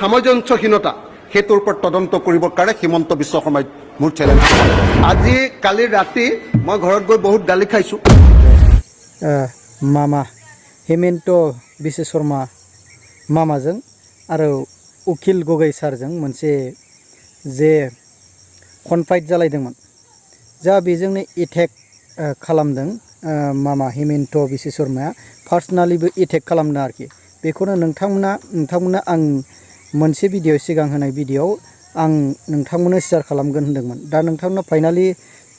সামঞ্জস্যহীনতা সেইটোৰ ওপৰত তদন্ত কৰিবৰ কাৰণে হিমন্ত বিশ্ব শৰ্মাই মোৰ চেলেঞ্জ। আজি কালি ৰাতি মই ঘৰত গৈ বহুত গালি খাইছোঁ। मामा हेमंत बिश्व शर्मा मामाजों आरो उकिल गगৈ सारजों मोनसे जे कनफाइट जालायदोंमोन जा बेजोंनो एटेक खालामदों मामा हेमंत बिश्व शर्माया पार्सनालिबो एटेक खालामदों आरोखि बेखौनो नोंथांमोना आं मोनसे भिडिअ सिगां होनाय भिडिअ आं नोंथांमोननो शेयार खालामगोन होनदोंमोन दा नोंथांमोना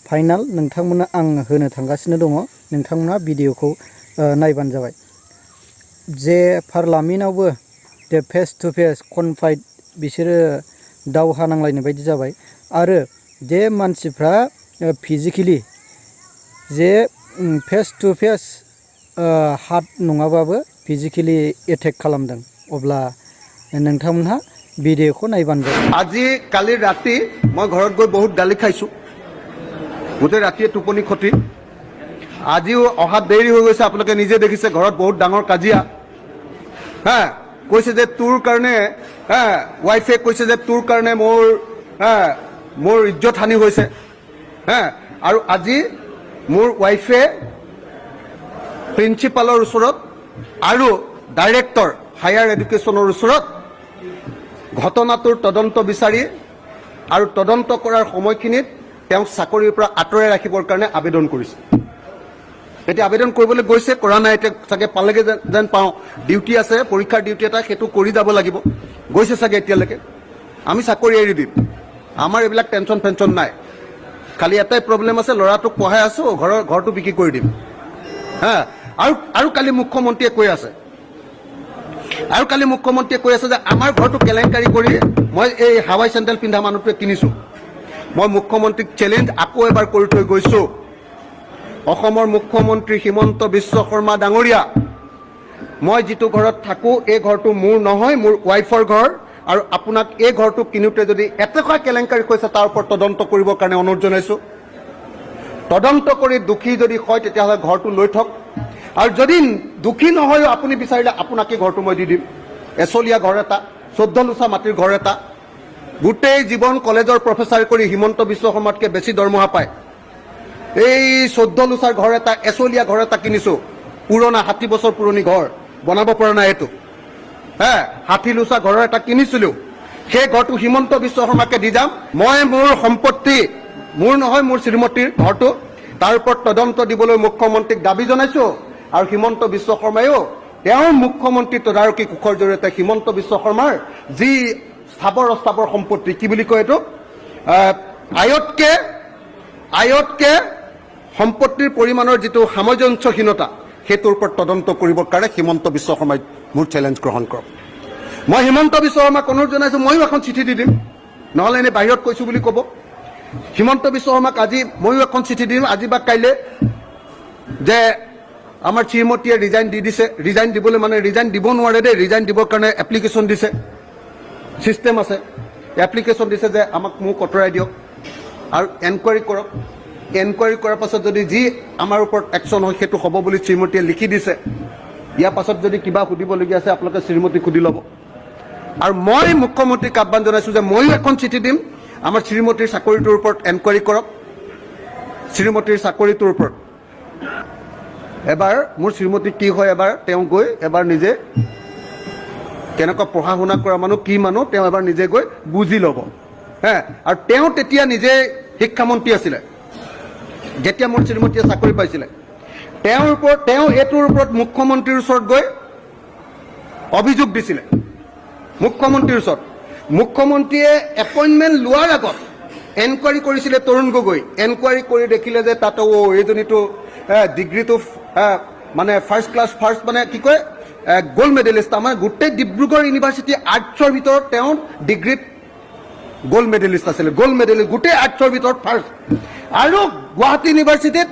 फाइनाल नोंथांमोना आं होनो थांगासिनो दङ नोंथांमोना भिडिअखौ नायबानो जाबाय जे पार्लामेन्टआवबो जे फेस टु फेस कनफाइट बिसोरो दावहा नांलायनाय बायदि जाबाय आरो जे मानसिफ्रा फिजिकेलि जे फेस टु फेस हात नङाबाबो फिजिकेलि एटेक खालामदों अब्ला नोंथांमोनहा भिडिअखौ नायबानो जाबाय। আজি কালি ৰাতি মই ঘৰত গৈ বহুত গালি খাইছোঁ গোটেই ৰাতিয়ে টোপনি ক্ষতি আজিও অহাত দেৰি হৈ গৈছে আপোনালোকে নিজে দেখিছে ঘৰত বহুত ডাঙৰ কাজিয়া কৈছে যে তোৰ কাৰণে ৱাইফে কৈছে যে তোৰ কাৰণে মোৰ ইজ্জত হানি হৈছে আৰু আজি মোৰ ৱাইফে প্ৰিন্সিপালৰ ওচৰত আৰু ডাইৰেক্টৰ হায়াৰ এডুকেশ্যনৰ ওচৰত ঘটনাটোৰ তদন্ত বিচাৰি আৰু তদন্ত কৰাৰ সময়খিনিত তেওঁক চাকৰিৰ পৰা আঁতৰাই ৰাখিবৰ কাৰণে আবেদন কৰিছে। এতিয়া আবেদন কৰিবলৈ গৈছে কৰা নাই এতিয়া চাগে পালেগে যেন পাওঁ ডিউটি আছে পৰীক্ষাৰ ডিউটি এটা সেইটো কৰি যাব লাগিব গৈছে চাগে এতিয়ালৈকে আমি চাকৰি এৰি দিম আমাৰ এইবিলাক টেনশ্যন ফেনশ্যন নাই খালি এটাই প্ৰব্লেম আছে ল'ৰাটোক পঢ়াই আছোঁ ঘৰটো বিক্ৰী কৰি দিম আৰু কালি মুখ্যমন্ত্ৰীয়ে কৈ আছে যে আমাৰ ঘৰটো কেলেংকাৰী কৰি মই এই হাৱাই চেণ্ডেল পিন্ধা মানুহটোৱে কিনিছোঁ মই মুখ্যমন্ত্ৰীক চেলেঞ্জ আকৌ এবাৰ কৰি থৈ গৈছোঁ অসমৰ মুখ্যমন্ত্ৰী হিমন্ত বিশ্ব শৰ্মা ডাঙৰীয়া মই যিটো ঘৰত থাকোঁ এই ঘৰটো মোৰ নহয় মোৰ ৱাইফৰ ঘৰ আৰু আপোনাক এই ঘৰটো কিনোতে যদি এটকা কেলেংকাৰী কৈছে তাৰ ওপৰত তদন্ত কৰিবৰ কাৰণে অনুৰোধ জনাইছোঁ তদন্ত কৰি দোষী যদি হয় তেতিয়াহ'লে ঘৰটো লৈ থওক আৰু যদি দুখী নহয়ও আপুনি বিচাৰিলে আপোনাকে ঘৰটো মই দি দিম এচলীয়া ঘৰ এটা 14 লোচা মাটিৰ ঘৰ এটা গোটেই জীৱন কলেজৰ প্ৰফেচাৰ কৰি হিমন্ত বিশ্ব শৰ্মাতকৈ বেছি দৰমহা পায় এই 14 লোচাৰ ঘৰ এটা এচলীয়া ঘৰ এটা কিনিছোঁ পুৰণা 60 বছৰ পুৰণি ঘৰ বনাব পৰা নাই এইটো 60 লোচা ঘৰ এটা কিনিছিলোঁ সেই ঘৰটো হিমন্ত বিশ্ব শৰ্মাকে দি যাম মই মোৰ সম্পত্তি মোৰ নহয় মোৰ শ্ৰীমতীৰ ঘৰটো তাৰ ওপৰত তদন্ত দিবলৈ মুখ্যমন্ত্ৰীক দাবী জনাইছোঁ আৰু হিমন্ত বিশ্ব শৰ্মায়ো তেওঁৰ মুখ্যমন্ত্ৰী তদাৰকী কোষৰ জৰিয়তে হিমন্ত বিশ্ব শৰ্মাৰ যি স্থাবৰ অস্থাবৰ সম্পত্তি কি বুলি কয় এইটো আয়তকে সম্পত্তিৰ পৰিমাণৰ যিটো সামঞ্জস্যহীনতা সেইটোৰ ওপৰত তদন্ত কৰিবৰ কাৰণে হিমন্ত বিশ্ব শৰ্মাই মোৰ চেলেঞ্জ গ্ৰহণ কৰক মই হিমন্ত বিশ্ব শৰ্মাক অনুৰোধ জনাইছোঁ ময়ো এখন চিঠি দি দিম নহ'লে এনেই বাহিৰত কৈছোঁ বুলি ক'ব হিমন্ত বিশ্ব শৰ্মাক আজি ময়ো এখন চিঠি দিম আজি বা কাইলৈ যে আমাৰ শ্ৰীমতীয়ে ৰিজাইন দি দিছে ৰিজাইন দিবলৈ মানে ৰিজাইন দিব নোৱাৰে দেই ৰিজাইন দিবৰ কাৰণে এপ্লিকেশ্যন দিছে চিষ্টেম আছে এপ্লিকেশ্যন দিছে যে মোক আঁতৰাই দিয়ক আৰু এনকুৱাৰী কৰক এনকুৱাৰী কৰাৰ পাছত যদি যি আমাৰ ওপৰত একশ্যন হয় সেইটো হ'ব বুলি শ্ৰীমতীয়ে লিখি দিছে ইয়াৰ পাছত যদি কিবা সুধিবলগীয়া আছে আপোনালোকে শ্ৰীমতীক সুধি ল'ব আৰু মই মুখ্যমন্ত্ৰীক আহ্বান জনাইছোঁ যে ময়ো এখন চিঠি দিম আমাৰ শ্ৰীমতীৰ চাকৰিটোৰ ওপৰত এনকুৱাৰী কৰক শ্ৰীমতীৰ চাকৰিটোৰ ওপৰত এবাৰ মোৰ শ্ৰীমতী কি হয় এবাৰ তেওঁ গৈ এবাৰ নিজে কেনেকুৱা পঢ়া শুনা কৰা মানুহ কি মানুহ তেওঁ এবাৰ নিজে গৈ বুজি ল'ব আৰু তেওঁ তেতিয়া নিজে শিক্ষামন্ত্ৰী আছিলে যেতিয়া মোৰ শ্ৰীমতীয়ে চাকৰি পাইছিলে তেওঁ এইটোৰ ওপৰত মুখ্যমন্ত্ৰীৰ ওচৰত গৈ অভিযোগ দিছিলে মুখ্যমন্ত্ৰীৰ ওচৰত মুখ্যমন্ত্ৰীয়ে এপইণ্টমেণ্ট লোৱাৰ আগত এনকুৱাৰী কৰিছিলে তৰুণ গগৈ এনকুৱাৰী কৰি দেখিলে যে তাত এইজনীটো ডিগ্ৰীটো মানে ফাৰ্ষ্ট মানে কি কয় গোল্ড মেডেলিষ্ট আমাৰ গোটেই ডিব্ৰুগড় ইউনিভাৰ্চিটি আৰ্টছৰ ভিতৰত তেওঁ ডিগ্ৰীত গোল্ড মেডেলিষ্ট আছিলে গোল্ড মেডেলিষ্ট গোটেই আৰ্টছৰ ভিতৰত ফাৰ্ষ্ট আৰু গুৱাহাটী ইউনিভাৰ্চিটিত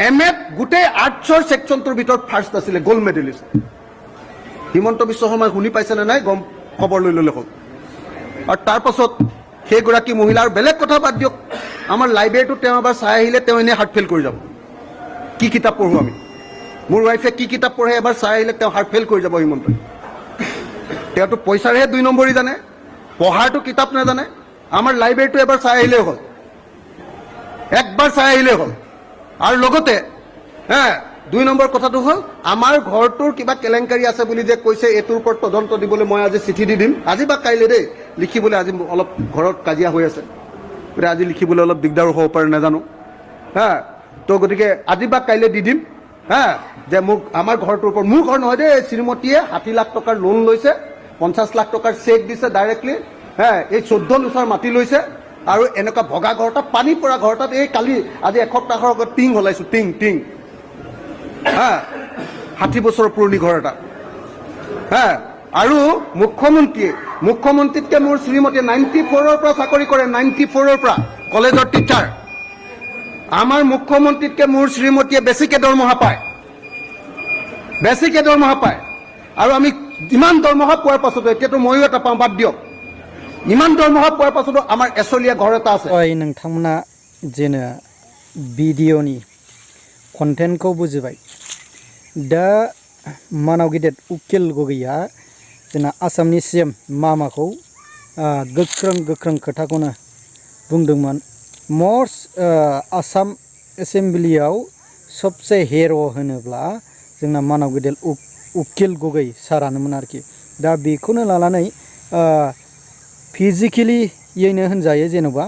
এমএত গোটেই আৰ্টছৰ ছেকশ্যনটোৰ ভিতৰত ফাৰ্ষ্ট আছিলে গোল্ড মেডেলিষ্ট হিমন্ত বিশ্ব শৰ্মাই শুনি পাইছেনে নাই গম খবৰ লৈ ল'লে হ'ল আৰু তাৰপাছত সেইগৰাকী মহিলাৰ বেলেগ কথা বাদ দিয়ক আমাৰ লাইব্ৰেৰীটো তেওঁ এবাৰ চাই আহিলে তেওঁ এনেই হাৰ্ট ফেইল কৰি যাব কি কিতাপ পঢ়োঁ আমি মোৰ ৱাইফে কি কিতাপ পঢ়ে এবাৰ চাই আহিলে তেওঁ হাৰ্ট ফেইল কৰি যাব হিমন্তই তেওঁতো পইচাৰেহে 2 নম্বৰী জানে পঢ়াৰটো কিতাপ নাজানে আমাৰ লাইব্ৰেৰীটো এবাৰ চাই আহিলেই হ'ল একবাৰ চাই আহিলেই হ'ল আৰু লগতে দুই নম্বৰ কথাটো হ'ল আমাৰ ঘৰটোৰ কিবা কেলেংকাৰী আছে বুলি যে কৈছে এইটোৰ ওপৰত তদন্ত দিবলৈ মই আজি চিঠি দি দিম আজি বা কাইলৈ দেই লিখিবলৈ আজি অলপ ঘৰত কাজিয়া হৈ আছে গতিকে আজি লিখিবলৈ অলপ দিগদাৰো হ'ব পাৰে নাজানো তো গতিকে আজি বা কাইলৈ দি দিম যে মোক আমাৰ ঘৰটোৰ ওপৰত মোৰ ঘৰ নহয় দেই শ্ৰীমতীয়ে 60 লাখ টকাৰ লোন লৈছে 50 লাখ টকাৰ চেক দিছে ডাইৰেক্টলি এই 14 লোচাৰ মাটি লৈছে আৰু এনেকুৱা ভগা ঘৰ এটা পানী পৰা ঘৰ এটাত এই কালি আজি এসপ্তাহৰ আগত টিং হলাইছোঁ টিং 60 বছৰ পুৰণি ঘৰ এটা আৰু মুখ্যমন্ত্ৰীতকৈ মোৰ শ্ৰীমতীয়ে 94ৰ পৰা চাকৰি কৰে 94ৰ পৰা কলেজৰ টিচাৰ আমাৰ মুখ্যমন্ত্ৰীতকৈ মোৰ শ্ৰীমতীয়ে বেছিকৈ দৰমহা পায় আৰু আমি ইমান দৰমহা পোৱাৰ পাছতো এতিয়াতো ময়ো এটা পাওঁ বাদ দিয়ক ইমান দৰমহা পোৱাৰ পাছতো আমাৰ এচলীয়া ঘৰ এটা আছে नोंथांमोना जेनो भिडिअनि कन्टेन्टखौ बुजिबाय दा मानाव गिदिर उकिल गगैया जोंना आसामनि CM मामाखौ गोख्रों खोथाखौनो बुंदोंमोन मस्ट आसाम एसेम्बलियाव सबसे हेर' होनोब्ला जोंना मानाव गिदिर उकिल गगै सारानोमोन आरोखि दा बेखौनो लानानै फिजिकेलियैनो होनजायो जेन'बा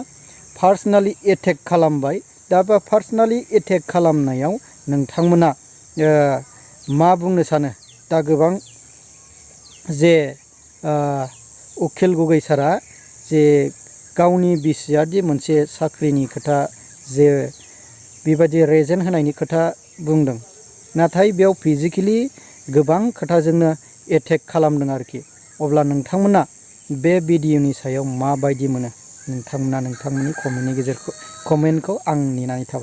पार्सनेलि एटेक खालामबाय दा बा पार्सनेलि एटेक खालामनायाव नोंथांमोना मा बुंनो सानो दा गोबां जे उकिल गगै सारा जे गावनि बिसियादि मोनसे साख्रिनि खोथा जे बेबायदि रेजेन्ट होनायनि खोथा बुंदों नाथाय बेयाव फिजिकेलि गोबां खोथाजोंनो एटेक खालामदों आरोखि अब्ला नोंथांमोना बे भिडिअनि सायाव माबायदि मोनो नोंथांमोना नोंथांमोननि कमेन्टनि गेजेरखौ कमेन्टखौ आं नेनानै थाबाय